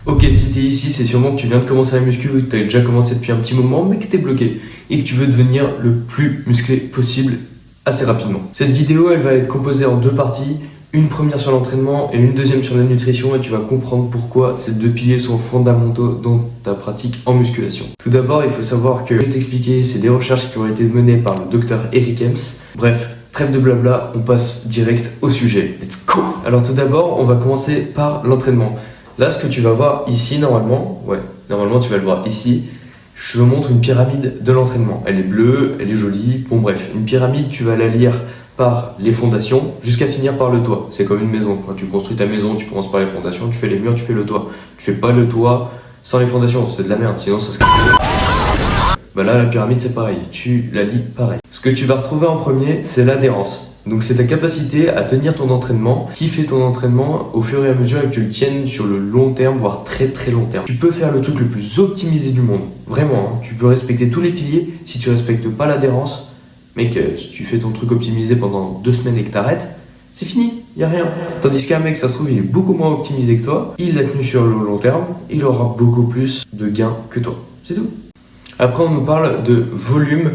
Ok, si t'es ici, c'est sûrement que tu viens de commencer la muscu ou que t'as déjà commencé depuis un petit moment, mais que t'es bloqué et que tu veux devenir le plus musclé possible assez rapidement. Cette vidéo, elle va être composée en deux parties, une première sur l'entraînement et une deuxième sur la nutrition, et tu vas comprendre pourquoi ces deux piliers sont fondamentaux dans ta pratique en musculation. Tout d'abord, il faut savoir que je vais t'expliquer, c'est des recherches qui ont été menées par le docteur Eric Ems. Bref, trêve de blabla, on passe direct au sujet. Let's go! Alors tout d'abord, on va commencer par l'entraînement. Là, ce que tu vas voir ici, normalement tu vas le voir ici, je te montre une pyramide de l'entraînement. Elle est bleue, elle est jolie, bon bref, une pyramide, tu vas la lire par les fondations jusqu'à finir par le toit. C'est comme une maison. Quand tu construis ta maison, tu commences par les fondations, tu fais les murs, tu fais le toit. Tu fais pas le toit sans les fondations, c'est de la merde, sinon ça se casse. Bah là, la pyramide, c'est pareil, tu la lis pareil. Ce que tu vas retrouver en premier, c'est l'adhérence. Donc c'est ta capacité à tenir ton entraînement, kiffer ton entraînement au fur et à mesure et que tu le tiennes sur le long terme, voire très très long terme. Tu peux faire le truc le plus optimisé du monde, vraiment, hein. Tu peux respecter tous les piliers. Si tu respectes pas l'adhérence, mec, si tu fais ton truc optimisé pendant 2 semaines et que t'arrêtes, c'est fini, y a rien. Tandis qu'un mec, ça se trouve, il est beaucoup moins optimisé que toi, il l'a tenu sur le long terme, il aura beaucoup plus de gains que toi, c'est tout. Après, on nous parle de volume,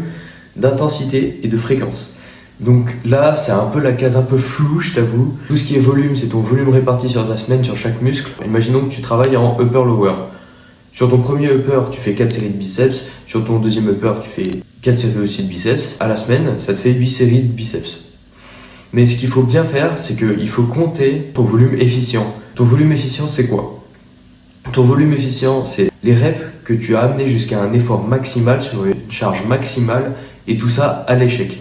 d'intensité et de fréquence. Donc là, c'est un peu la case un peu floue, je t'avoue. Tout ce qui est volume, c'est ton volume réparti sur ta semaine, sur chaque muscle. Imaginons que tu travailles en upper-lower. Sur ton premier upper, tu fais 4 séries de biceps. Sur ton deuxième upper, tu fais 4 séries aussi de biceps. À la semaine, ça te fait 8 séries de biceps. Mais ce qu'il faut bien faire, c'est qu'il faut compter ton volume efficient. Ton volume efficient, c'est quoi? Ton volume efficient, c'est les reps que tu as amenés jusqu'à un effort maximal sur une charge maximale, et tout ça à l'échec.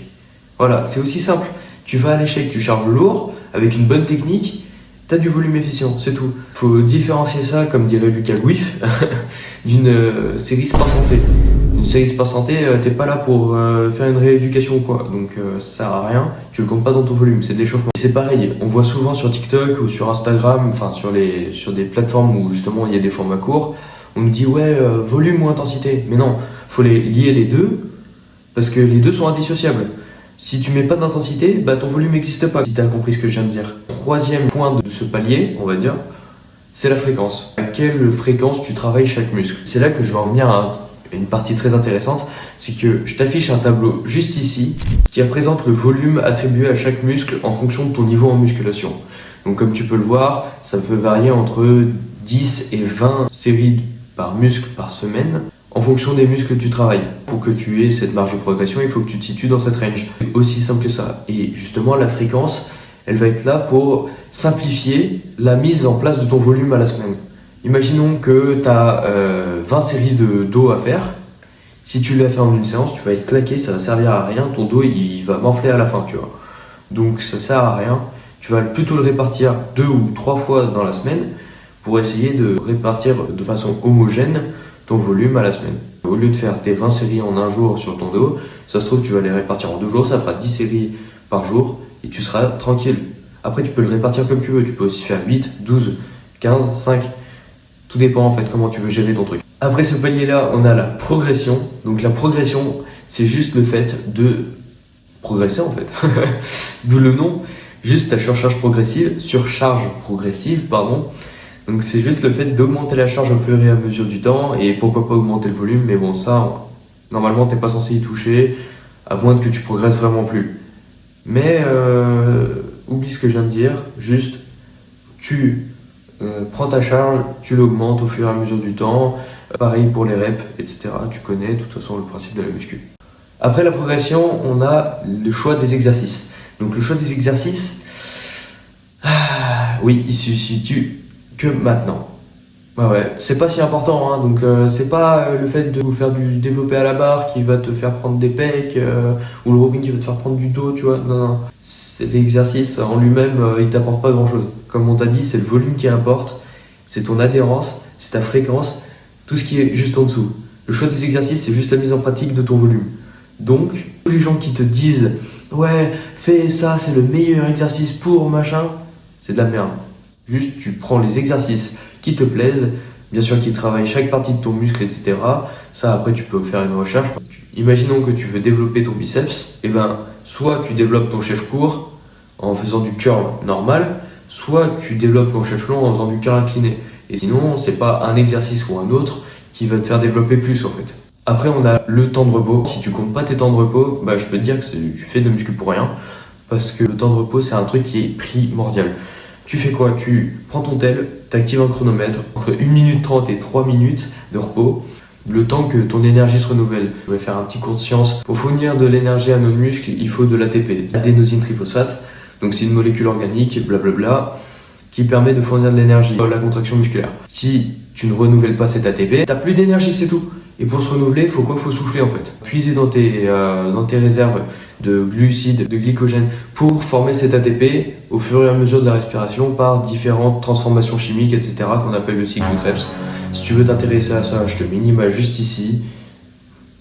Voilà, c'est aussi simple. Tu vas à l'échec, tu charges lourd, avec une bonne technique, tu as du volume efficient, c'est tout. Il faut différencier ça, comme dirait Lucas Gouif, d'une série sport santé. Une série sport santé, t'es pas là pour faire une rééducation ou quoi, donc ça sert à rien, tu le comptes pas dans ton volume, c'est de l'échauffement. C'est pareil, on voit souvent sur TikTok ou sur Instagram, enfin sur des plateformes où justement il y a des formats courts, on nous dit ouais, volume ou intensité. Mais non, faut les lier les deux, parce que les deux sont indissociables. Si tu mets pas d'intensité, bah ton volume n'existe pas, si tu as compris ce que je viens de dire. Troisième point de ce palier, on va dire, c'est la fréquence. À quelle fréquence tu travailles chaque muscle? C'est là que je vais en venir à une partie très intéressante, c'est que je t'affiche un tableau juste ici qui représente le volume attribué à chaque muscle en fonction de ton niveau en musculation. Donc comme tu peux le voir, ça peut varier entre 10 et 20 séries par muscle par semaine, en fonction des muscles que tu travailles. Pour que tu aies cette marge de progression, il faut que tu te situes dans cette range. C'est aussi simple que ça. Et justement, la fréquence, elle va être là pour simplifier la mise en place de ton volume à la semaine. Imaginons que tu as 20 séries de dos à faire. Si tu l'as fait en une séance, tu vas être claqué, ça va servir à rien. Ton dos, il va m'enfler à la fin, tu vois. Donc ça sert à rien. Tu vas plutôt le répartir 2 ou 3 fois dans la semaine pour essayer de répartir de façon homogène ton volume à la semaine. Au lieu de faire tes 20 séries en un jour sur ton dos, ça se trouve tu vas les répartir en 2 jours, ça fera 10 séries par jour et tu seras tranquille. Après tu peux le répartir comme tu veux, tu peux aussi faire 8, 12, 15, 5, tout dépend en fait comment tu veux gérer ton truc. Après ce palier là, on a la progression. Donc la progression, c'est juste le fait de progresser en fait, d'où le nom, juste ta surcharge progressive, Donc c'est juste le fait d'augmenter la charge au fur et à mesure du temps et pourquoi pas augmenter le volume, mais bon ça, normalement t'es pas censé y toucher, à moins que tu progresses vraiment plus. Mais oublie ce que je viens de dire, juste tu prends ta charge, tu l'augmentes au fur et à mesure du temps, pareil pour les reps, etc. Tu connais de toute façon le principe de la muscu. Après la progression, on a le choix des exercices. Donc le choix des exercices, oui, il se situe que maintenant. Ouais, c'est pas si important, hein, donc c'est pas le fait de vous faire du développé à la barre qui va te faire prendre des pecs ou le rowing qui va te faire prendre du dos, tu vois. Non. C'est l'exercice en lui-même, il t'apporte pas grand chose. Comme on t'a dit, c'est le volume qui importe, c'est ton adhérence, c'est ta fréquence, tout ce qui est juste en dessous. Le choix des exercices, c'est juste la mise en pratique de ton volume. Donc, tous les gens qui te disent ouais, fais ça, c'est le meilleur exercice pour machin, c'est de la merde. Juste, tu prends les exercices qui te plaisent, bien sûr qui travaillent chaque partie de ton muscle, etc. Ça, après, tu peux faire une recherche. Imaginons que tu veux développer ton biceps, et ben, soit tu développes ton chef court en faisant du curl normal, soit tu développes ton chef long en faisant du curl incliné. Et sinon, c'est pas un exercice ou un autre qui va te faire développer plus en fait. Après, on a le temps de repos. Si tu comptes pas tes temps de repos, je peux te dire que tu fais de la muscu pour rien. Parce que le temps de repos, c'est un truc qui est primordial. Tu fais quoi? Tu prends ton tel, tu actives un chronomètre, entre 1 minute 30 et 3 minutes de repos, le temps que ton énergie se renouvelle. Je vais faire un petit cours de science. Pour fournir de l'énergie à nos muscles, il faut de l'ATP, l'adénosine triphosphate. Donc c'est une molécule organique, blablabla, qui permet de fournir de l'énergie à la contraction musculaire. Si tu ne renouvelles pas cet ATP, t'as plus d'énergie, c'est tout. Et pour se renouveler, il faut quoi? Il faut souffler en fait. Puiser dans tes réserves de glucides, de glycogène pour former cet ATP au fur et à mesure de la respiration par différentes transformations chimiques, etc. qu'on appelle le cycle de Krebs. Si tu veux t'intéresser à ça, je te mets une image juste ici.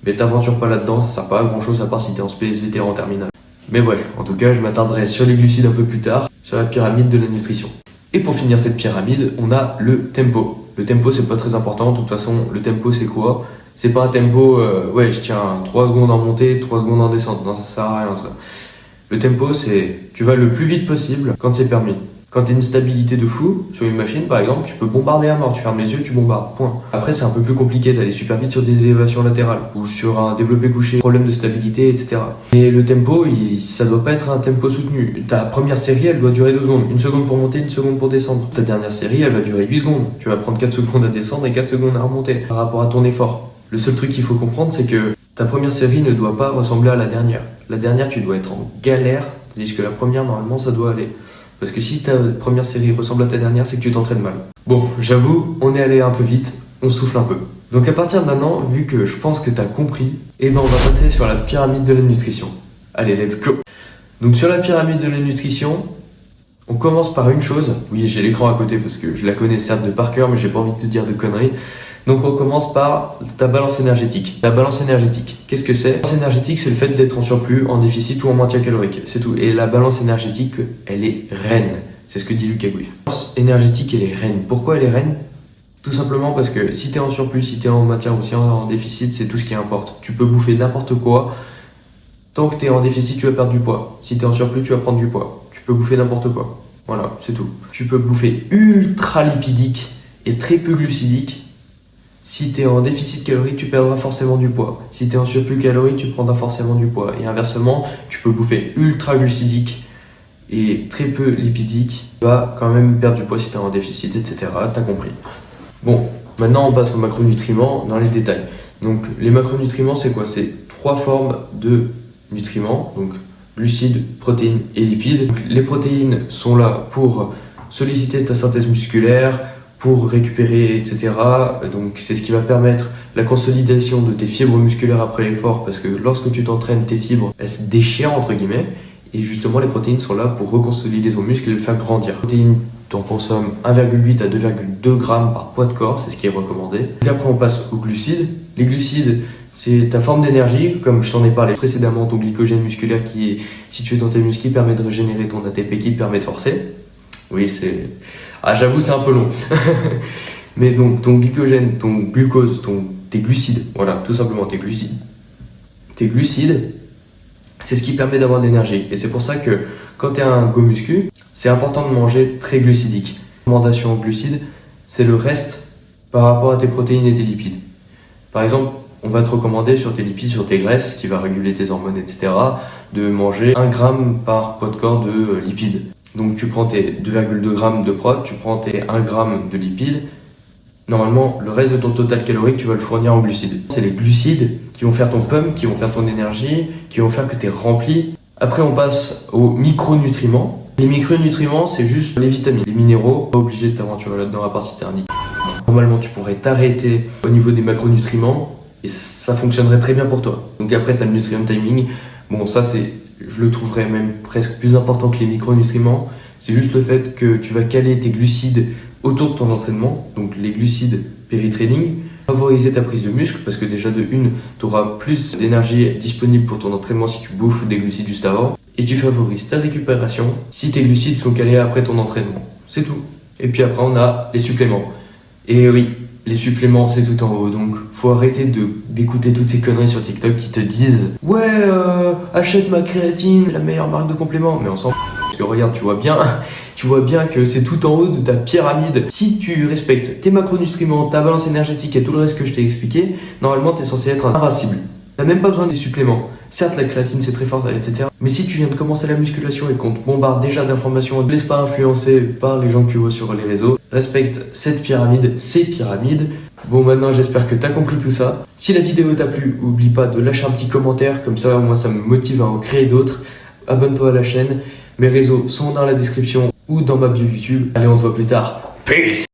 Mais t'aventures pas là-dedans, ça sert pas à grand chose à part si t'es en SPSVT en terminale. Mais bref, en tout cas, je m'attarderai sur les glucides un peu plus tard, sur la pyramide de la nutrition. Et pour finir cette pyramide, on a le tempo. Le tempo, c'est pas très important. De toute façon, le tempo, c'est quoi? C'est pas un tempo, je tiens 3 secondes en montée, 3 secondes en descente. Non, ça sert à rien, ça. Le tempo, c'est, tu vas le plus vite possible quand c'est permis. Quand tu as une stabilité de fou sur une machine, par exemple, tu peux bombarder à mort. Tu fermes les yeux, tu bombardes. Point. Après, c'est un peu plus compliqué d'aller super vite sur des élévations latérales ou sur un développé couché, problème de stabilité, etc. Mais le tempo, ça doit pas être un tempo soutenu. Ta première série, elle doit durer 2 secondes. 1 seconde pour monter, 1 seconde pour descendre. Ta dernière série, elle va durer 8 secondes. Tu vas prendre 4 secondes à descendre et 4 secondes à remonter par rapport à ton effort. Le seul truc qu'il faut comprendre, c'est que ta première série ne doit pas ressembler à la dernière. La dernière, tu dois être en galère, tandis que la première, normalement, ça doit aller. Parce que si ta première série ressemble à ta dernière, c'est que tu t'entraînes mal. Bon, j'avoue, on est allé un peu vite, on souffle un peu. Donc à partir de maintenant, vu que je pense que tu as compris, on va passer sur la pyramide de la nutrition. Allez, let's go. Donc sur la pyramide de la nutrition, on commence par une chose. Oui, j'ai l'écran à côté parce que je la connais certes de par cœur, mais j'ai pas envie de te dire de conneries. Donc on commence par ta balance énergétique. La balance énergétique, qu'est-ce que c'est? La balance énergétique, c'est le fait d'être en surplus, en déficit ou en maintien calorique, c'est tout. Et la balance énergétique, elle est reine. C'est ce que dit Lucas Gouif. La balance énergétique, elle est reine. Pourquoi elle est reine? Tout simplement parce que si tu es en surplus, si tu es en maintien ou si en déficit, c'est tout ce qui importe. Tu peux bouffer n'importe quoi. Tant que tu es en déficit, tu vas perdre du poids. Si tu es en surplus, tu vas prendre du poids. Tu peux bouffer n'importe quoi. Voilà, c'est tout. Tu peux bouffer ultra lipidique et très peu glucidique. Si tu es en déficit calorique, tu perdras forcément du poids. Si tu es en surplus calorique, tu prendras forcément du poids. Et inversement, tu peux bouffer ultra glucidique et très peu lipidique. Tu vas quand même perdre du poids si tu es en déficit, etc. T'as compris. Bon, maintenant on passe aux macronutriments dans les détails. Donc les macronutriments, c'est quoi? C'est 3 formes de nutriments. Donc glucides, protéines et lipides. Donc, les protéines sont là pour solliciter ta synthèse musculaire, pour récupérer, etc. Donc c'est ce qui va permettre la consolidation de tes fibres musculaires après l'effort, parce que lorsque tu t'entraînes, tes fibres, elles se déchirent entre guillemets, et justement les protéines sont là pour reconsolider ton muscle et le faire grandir. Les protéines, tu en consommes 1,8 à 2,2 grammes par poids de corps, c'est ce qui est recommandé. Et après on passe aux glucides. Les glucides, c'est ta forme d'énergie, comme je t'en ai parlé précédemment, ton glycogène musculaire qui est situé dans tes muscles, qui permet de régénérer ton ATP, qui te permet de forcer. Oui, c'est... Ah, j'avoue, c'est un peu long. Mais donc, ton glycogène, ton glucose, tes glucides, voilà, tout simplement tes glucides. Tes glucides, c'est ce qui permet d'avoir de l'énergie. Et c'est pour ça que quand tu es un go muscu, c'est important de manger très glucidique. La recommandation en glucides, c'est le reste par rapport à tes protéines et tes lipides. Par exemple, on va te recommander sur tes lipides, sur tes graisses, qui va réguler tes hormones, etc., de manger 1 gramme par poids de corps de lipides. Donc tu prends tes 2,2 grammes de prot, tu prends tes 1 gramme de lipides. Normalement, le reste de ton total calorique, tu vas le fournir en glucides. C'est les glucides qui vont faire ton pump, qui vont faire ton énergie, qui vont faire que tu es rempli. Après, on passe aux micronutriments. Les micronutriments, c'est juste les vitamines, les minéraux. Pas obligé de t'aventurer là-dedans à part si t'es un nique. Normalement, tu pourrais t'arrêter au niveau des macronutriments et ça fonctionnerait très bien pour toi. Donc après, tu as le nutrient timing. Bon, ça, je le trouverais même presque plus important que les micronutriments. C'est juste le fait que tu vas caler tes glucides autour de ton entraînement, donc les glucides péri-training, favoriser ta prise de muscle parce que déjà de une, tu auras plus d'énergie disponible pour ton entraînement si tu bouffes des glucides juste avant, et tu favorises ta récupération si tes glucides sont calés après ton entraînement. C'est tout. Et puis après, on a les suppléments. Et oui, les suppléments c'est tout en haut, donc faut arrêter d'écouter toutes ces conneries sur TikTok qui te disent ouais achète ma créatine, la meilleure marque de compléments, mais on s'en fout, parce que regarde tu vois bien que c'est tout en haut de ta pyramide. Si tu respectes tes macronutriments, ta balance énergétique et tout le reste que je t'ai expliqué, normalement t'es censé être invincible. T'as même pas besoin des suppléments. Certes, la créatine c'est très fort, etc. Mais si tu viens de commencer la musculation et qu'on te bombarde déjà d'informations, ne laisse pas influencer par les gens que tu vois sur les réseaux. Respecte cette pyramide, ces pyramides. Bon, maintenant j'espère que t'as compris tout ça. Si la vidéo t'a plu, oublie pas de lâcher un petit commentaire, comme ça moi ça me motive à en créer d'autres. Abonne-toi à la chaîne. Mes réseaux sont dans la description ou dans ma bio YouTube. Allez, on se voit plus tard. Peace!